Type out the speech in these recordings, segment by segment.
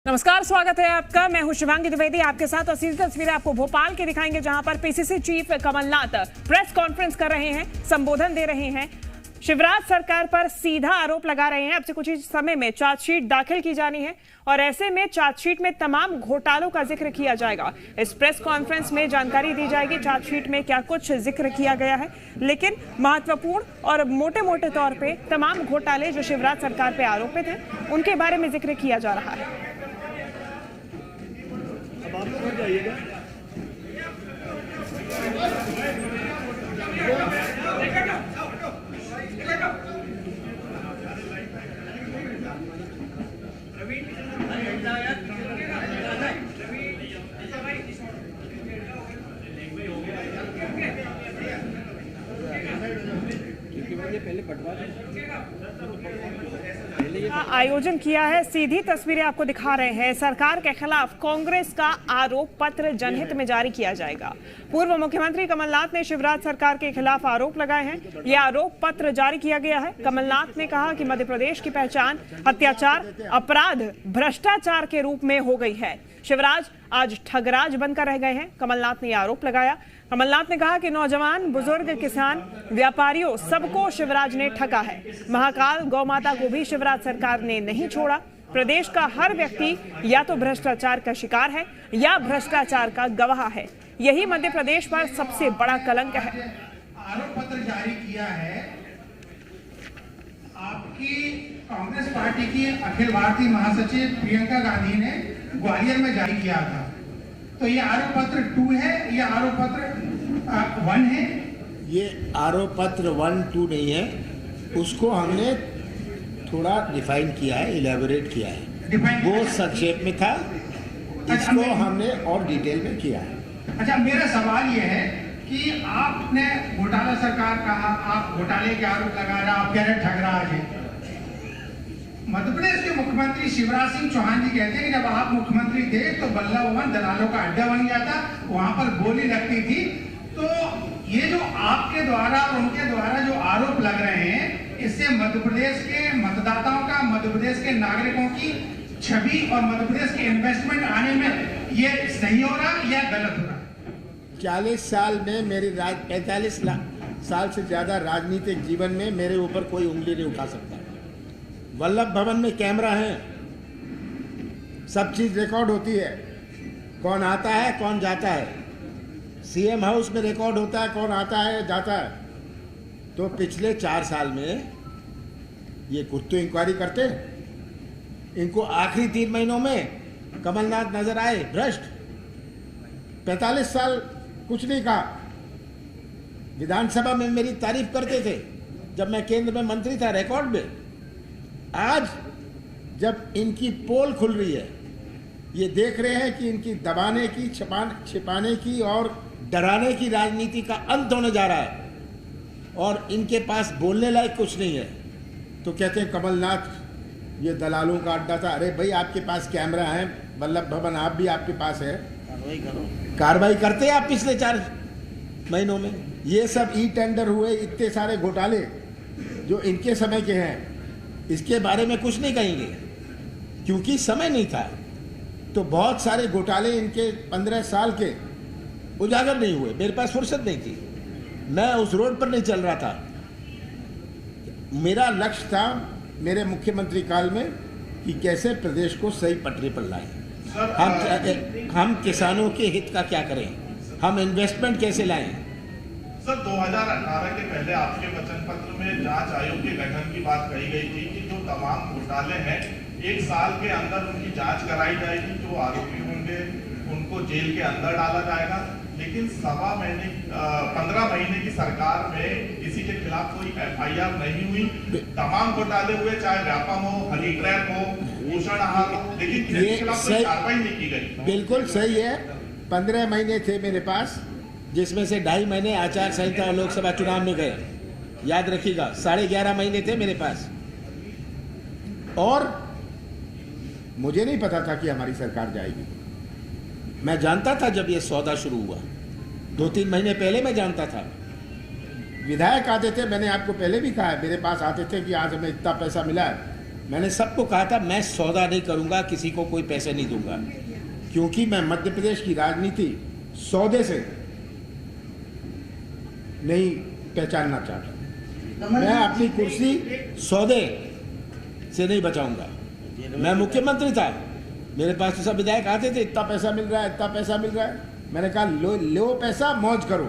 नमस्कार, स्वागत है आपका। मैं हूं शिवांगी द्विवेदी आपके साथ। और सीधी तस्वीरें आपको भोपाल की दिखाएंगे, जहां पर PCC chief Kamal Nath press conference कर रहे हैं, संबोधन दे रहे हैं। शिवराज सरकार पर सीधा आरोप लगा रहे हैं। अब से कुछ ही समय में चार्जशीट दाखिल की जानी है और ऐसे में चार्जशीट में तमाम घोटालों का जिक्र किया जाएगा। इस प्रेस कॉन्फ्रेंस में जानकारी दी जाएगी चार्जशीट में क्या कुछ जिक्र किया गया है, लेकिन महत्वपूर्ण और मोटे मोटे तौर पे तमाम घोटाले जो शिवराज सरकार पे आरोपित हैं उनके बारे में जिक्र किया जा रहा है। आप समझ जाइएगा। पहले पटवा आयोजन किया है। सीधी तस्वीरें आपको दिखा रहे हैं। सरकार के खिलाफ कांग्रेस का आरोप पत्र जनहित में जारी किया जाएगा। पूर्व मुख्यमंत्री कमलनाथ ने शिवराज सरकार के खिलाफ आरोप लगाए हैं। यह आरोप पत्र जारी किया गया है। कमलनाथ ने कहा कि मध्य प्रदेश की पहचान अत्याचार, अपराध, भ्रष्टाचार के रूप में हो गई है। शिवराज आज ठगराज बनकर रह गए हैं, कमलनाथ ने यह आरोप लगाया। कमलनाथ ने कहा कि नौजवान, बुजुर्ग, किसान, व्यापारियों सबको शिवराज ने ठगा है। महाकाल गौमाता को भी शिवराज सरकार ने नहीं छोड़ा। प्रदेश का हर व्यक्ति या तो भ्रष्टाचार का शिकार है या भ्रष्टाचार का गवाह है। यही मध्य प्रदेश पर सबसे बड़ा कलंक है। आरोप पत्र जारी किया है आपकी कांग्रेस पार्टी की अखिल भारतीय महासचिव प्रियंका गांधी ने ग्वालियर में जारी किया था। तो ये आरोप पत्र 2 है या आरोप पत्र 1 है? ये आरोप पत्र 1, 2 नहीं है, उसको हमने थोड़ा डिफाइन किया है, इलेबोरेट किया है। वो संक्षेप में था, इसको हमने और डिटेल में किया है। अच्छा, मेरा सवाल ये है कि आपने घोटाला सरकार कहा, आप घोटाले के आरोप लगा रहे, आप कह रहे ठगराज है। मध्य प्रदेश के मुख्यमंत्री शिवराज सिंह चौहान जी कहते हैं कि जब आप मुख्यमंत्री थे तो बल्लभ भवन दलालों का अड्डा बन गया था, वहां पर गोली लगती थी। तो ये जो आपके द्वारा और उनके द्वारा जो आरोप लग रहे हैं, इससे मध्य प्रदेश के मतदाताओं का, मध्य प्रदेश के नागरिकों की छवि और मध्य प्रदेश के इन्वेस्टमेंट आने में ये सही हो रहा या गलत हो रहा? 40 साल में मेरी 45 साल से ज्यादा राजनीतिक जीवन में मेरे ऊपर कोई उंगली नहीं उठा सकता। वल्लभ भवन में कैमरा है, सब चीज रिकॉर्ड होती है, कौन आता है कौन जाता है। सीएम हाउस में रिकॉर्ड होता है कौन आता है जाता है। तो पिछले 4 साल में ये कुछ तो इंक्वायरी करते हैं। इनको आखिरी 3 महीनों में कमलनाथ नजर आए भ्रष्ट। 45 साल कुछ नहीं कहा, विधानसभा में मेरी तारीफ करते थे जब मैं केंद्र में मंत्री था, रिकॉर्ड में। आज जब इनकी पोल खुल रही है, ये देख रहे हैं कि इनकी दबाने की, छिपाने की और डराने की राजनीति का अंत होने जा रहा है और इनके पास बोलने लायक कुछ नहीं है। तो कहते हैं कमलनाथ ये दलालों का अड्डा था। अरे भाई, आपके पास कैमरा है, वल्लभ भवन आप भी आपके पास है, कार्रवाई करते हैं आप पिछले 4 महीनों में। ये सब ई टेंडर हुए, इतने सारे घोटाले जो इनके समय के हैं, इसके बारे में कुछ नहीं कहेंगे क्योंकि समय नहीं था। तो बहुत सारे घोटाले इनके 15 साल के उजागर नहीं हुए, मेरे पास फुर्सत नहीं थी, मैं उस रोड पर नहीं चल रहा था। मेरा लक्ष्य था मेरे मुख्यमंत्री काल में कि कैसे प्रदेश को सही पटरी पर लाएं। हम किसानों के हित का क्या करें, हम इन्वेस्टमेंट कैसे लाएं। सर, 2018 के पहले आपके वचन पत्र में जांच आयोग के गठन की बात कही गई थी कि जो तमाम घोटाले हैं 1 साल के अंदर उनकी जांच कराई जाएगी, जो आरोपी होंगे उनको जेल के अंदर डाला जाएगा। लेकिन 15 महीने की सरकार में किसी के खिलाफ कोई FIR नहीं हुई। तमाम घोटाले हुए, चाहे व्यापम हो, हनी ट्रैप हो, भूषण आहार हो, लेकिन किसी के खिलाफ कोई कार्रवाई नहीं की गई। बिल्कुल सही है। 15 महीने थे मेरे पास, जिसमें से 2.5 महीने आचार संहिता और लोकसभा चुनाव में गए। याद रखिएगा, 11.5 महीने थे मेरे पास। और मुझे नहीं पता था कि हमारी सरकार जाएगी। मैं जानता था जब ये सौदा शुरू हुआ, 2-3 महीने पहले मैं जानता था। विधायक आते थे, मैंने आपको पहले भी कहा है, मेरे पास आते थे कि आज हमें इतना पैसा मिला है, मैंने सबको कहा था मैं सौदा नहीं करूंगा, किसी को कोई पैसे नहीं दूंगा, क्योंकि मैं मध्य प्रदेश की राजनीति सौदे से नहीं पहचानना चाहता। मैं अपनी कुर्सी सौदे से नहीं बचाऊंगा। मैं मुख्यमंत्री था, मेरे पास तो सब विधायक आते थे, इतना पैसा मिल रहा है, इतना पैसा मिल रहा है। मैंने कहा लो पैसा, मौज करो।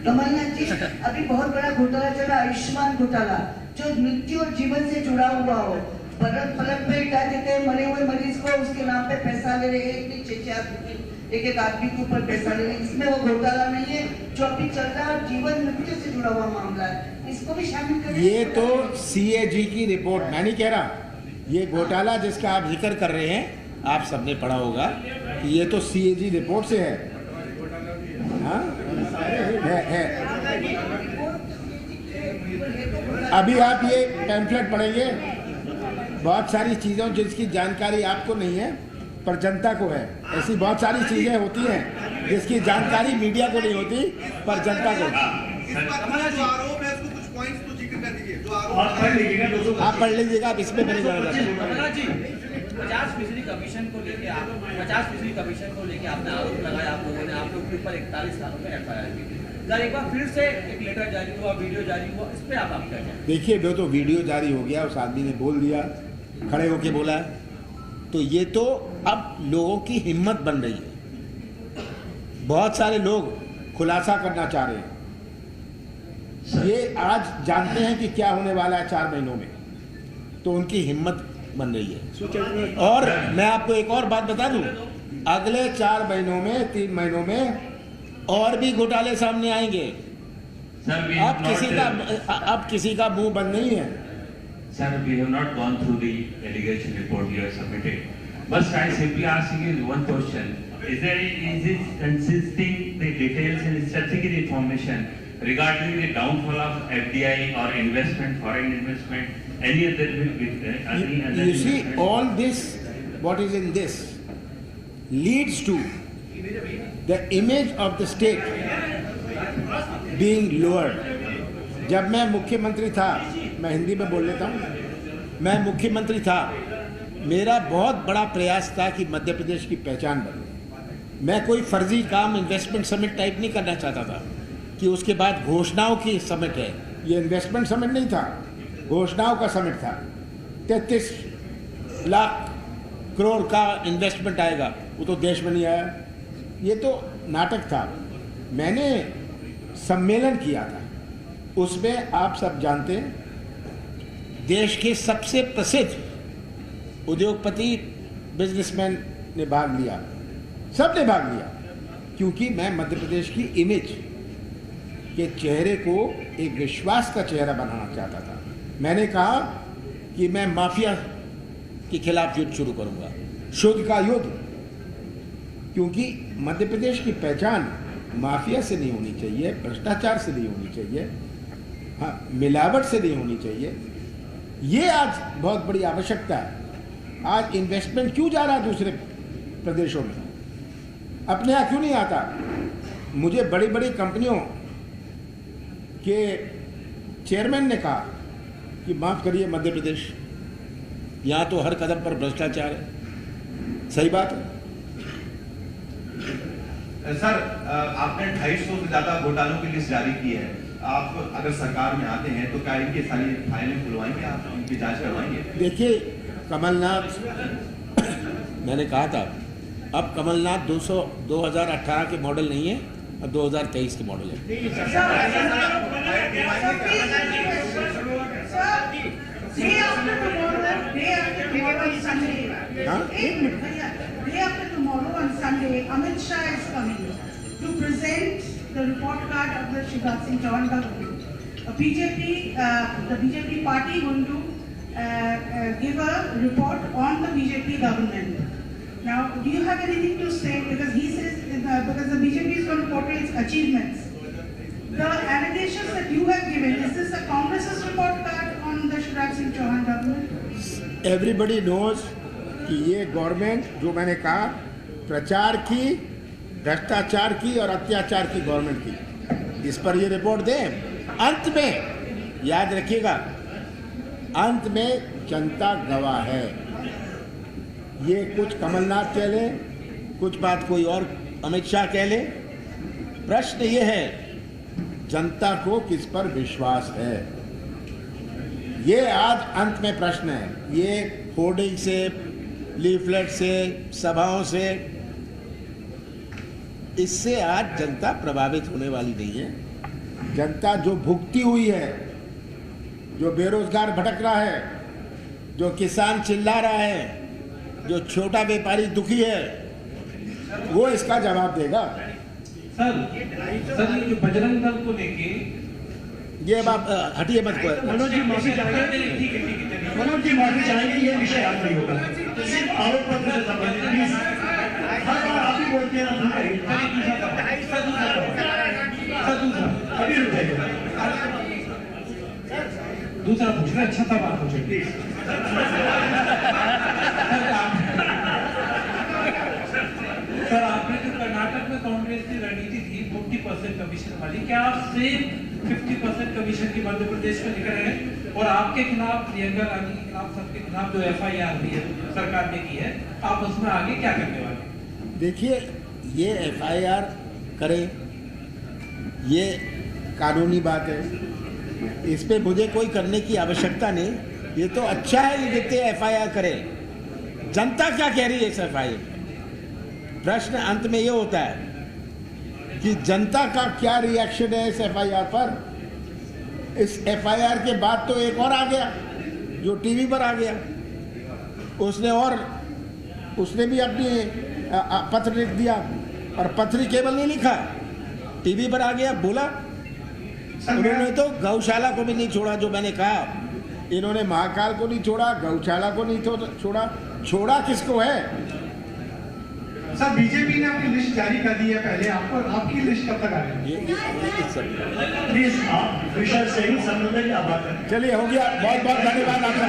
कमलनाथ जी, अभी बहुत बड़ा घोटाला चला, आयुष्मान घोटाला, जो मृत्यु और जीवन से जुड़ा हुआ हो। पलक पे क्या देते हैं, मरे हुए मरीज को उसके नाम पे पैसा ले रहे हैं, एक आदमी के ऊपर पैसा ले रहे हैं। इसमें वो घोटाला नहीं है जो अभी चल रहा है, जीवन मृत्यु से जुड़ा हुआ मामला है, इसको भी शामिल करें। ये तो CAG की रिपोर्ट, मैं नहीं कह रहा। ये घोटाला जिसका आप जिक्र कर रहे हैं, आप सबने पढ़ा होगा कि ये तो CAG रिपोर्ट से है। हाँ है। अभी आप ये पैम्फलेट पढ़ेंगे, बहुत सारी चीज़ों जिसकी जानकारी आपको नहीं है पर जनता को है। ऐसी बहुत सारी चीज़ें होती हैं जिसकी जानकारी मीडिया को नहीं होती पर जनता को। आप पढ़ लीजिएगा, आप इसमें मेरी जरूरत है। 50% कमीशन को लेके आप 50% कमीशन को लेके आपने आरोप लगाया, आप लोगों ने, आप लोग के ऊपर 41 सालों में FIR की। सर एक बार फिर से एक लेटर जारी हुआ, वीडियो जारी हुआ, इस पे आप क्या कहें? देखिए, वो तो वीडियो जारी हो गया, उस आदमी ने बोल दिया, खड़े होके बोला, तो ये तो अब लोगों की हिम्मत बन रही है। बहुत सारे लोग खुलासा करना चाह रहे हैं। ये आज जानते हैं कि क्या होने वाला है 4 महीनों में, तो उनकी हिम्मत बन रही है। और मैं आपको एक और बात बता दूं, अगले 4 महीनों में, 3 महीनों में और भी घोटाले सामने आएंगे। अब किसी का मुंह बंद नहीं है। Sir, we have not gone through the allegation report you have submitted. But I simply asking you one question: is it consisting the details and strategic information regarding the downfall of FDI or investment, foreign investment, any other? You see, all this, what is in this, leads to the image of the state being lowered. जब मैं मुख्यमंत्री था, मैं हिंदी में बोल लेता हूँ, मैं मुख्यमंत्री था, मेरा बहुत बड़ा प्रयास था कि मध्य प्रदेश की पहचान बने। मैं कोई फर्जी काम इन्वेस्टमेंट समिट टाइप नहीं करना चाहता था कि उसके बाद घोषणाओं की समिट है। ये इन्वेस्टमेंट समिट नहीं था, घोषणाओं का समिट था। 33 लाख करोड़ का इन्वेस्टमेंट आएगा, वो तो देश में नहीं आया। ये तो नाटक था। मैंने सम्मेलन किया था, उसमें आप सब जानते हैं देश के सबसे प्रसिद्ध उद्योगपति, बिजनेसमैन ने भाग लिया, सब ने भाग लिया, क्योंकि मैं मध्य प्रदेश की इमेज के चेहरे को एक विश्वास का चेहरा बनाना चाहता था। मैंने कहा कि मैं माफिया के खिलाफ युद्ध शुरू करूंगा, शुद्ध का युद्ध, क्योंकि मध्य प्रदेश की पहचान माफिया से नहीं होनी चाहिए, भ्रष्टाचार से नहीं होनी चाहिए, हाँ, मिलावट से नहीं होनी चाहिए। ये आज बहुत बड़ी आवश्यकता है। आज इन्वेस्टमेंट क्यों जा रहा है दूसरे प्रदेशों में, अपने यहाँ क्यों नहीं आता? मुझे बड़ी बड़ी कंपनियों के चेयरमैन ने कहा कि माफ़ करिए मध्य प्रदेश, यहाँ तो हर कदम पर भ्रष्टाचार है। सही बात है सर। आपने 250 से ज्यादा घोटालों की लिस्ट जारी की है। आप अगर सरकार में आते हैं तो क्या इनकी सारी फाइलें खुलवाएंगे, आप इनकी जांच करवाएंगे? देखिए, कमलनाथ, मैंने कहा था, अब कमलनाथ 2018 के मॉडल नहीं है, अब 2023 के मॉडल है। Day after tomorrow on Sunday, Amit Shah is coming to present the report card of the Shivraj Singh Chauhan government. The BJP party going to give a report on the BJP government. Now, do you have anything to say? Because he says, because the BJP is going to portray its achievements. The allegations that you have given, is this a Congress's report card on the Shivraj Singh Chauhan government? Everybody knows कि ये government, जो मैंने कहा, प्रचार की भ्रष्टाचार की और अत्याचार की गवर्नमेंट की। इस पर ये रिपोर्ट दें। अंत में याद रखिएगा, अंत में जनता गवाह है। ये कुछ कमलनाथ कह ले, कुछ बात कोई और अमित शाह कह ले, प्रश्न ये है जनता को किस पर विश्वास है। ये आज अंत में प्रश्न है। ये होर्डिंग से, लीफलेट से, सभाओं से, इससे आज जनता प्रभावित होने वाली नहीं है। जनता जो भुगती हुई है, जो बेरोजगार भटक रहा है, जो किसान चिल्ला रहा है, जो छोटा व्यापारी दुखी है, वो इसका जवाब देगा। सर ये जो बजरंग दल को लेके, ये बात हटिए मत। मनोज जी माफी चाहेंगे, ठीक है, मनोज जी माफी चाहेंगे, ये विषय आज नहीं होगा, सिर्फ आरोप पत्र से संबंधित। प्लीज हर बार आप ही बोलते हैं दूसरा पूछ रहे, अच्छा था बात पूछे प्लीज। सर आपने जो कर्नाटक में कांग्रेस की रणनीति थी 40% कमीशन वाली, क्या आप सेम 50% कमीशन की मध्य प्रदेश में लेकर आए? और आपके खिलाफ, प्रियंका गांधी के खिलाफ, सबके खिलाफ जो FIR भी है सरकार ने की है, आप उसमें आगे क्या करने वाले? देखिए, ये FIR करें, ये कानूनी बात है, इस पे मुझे कोई करने की आवश्यकता नहीं। ये तो अच्छा है, ये देखते FIR करें। जनता क्या कह रही है इस FIR? प्रश्न अंत में ये होता है कि जनता का क्या रिएक्शन है इस FIR पर। इस FIR के बाद तो एक और आ गया जो टीवी पर आ गया, उसने भी अपनी पत्र लिख दिया, और पत्र केवल नहीं लिखा, टीवी पर आ गया, बोला। उन्होंने तो गौशाला को भी नहीं छोड़ा, जो मैंने कहा। इन्होंने महाकाल को नहीं छोड़ा, गौशाला को नहीं छोड़ा। छोड़ा किसको है? सर बीजेपी ने अपनी लिस्ट जारी कर दी है, पहले आपकी लिस्ट कब तक आ रही है? प्लीज आप विषय से ही संबंधित बात करें। चलिए, हो गया। बहुत बहुत धन्यवाद आपका।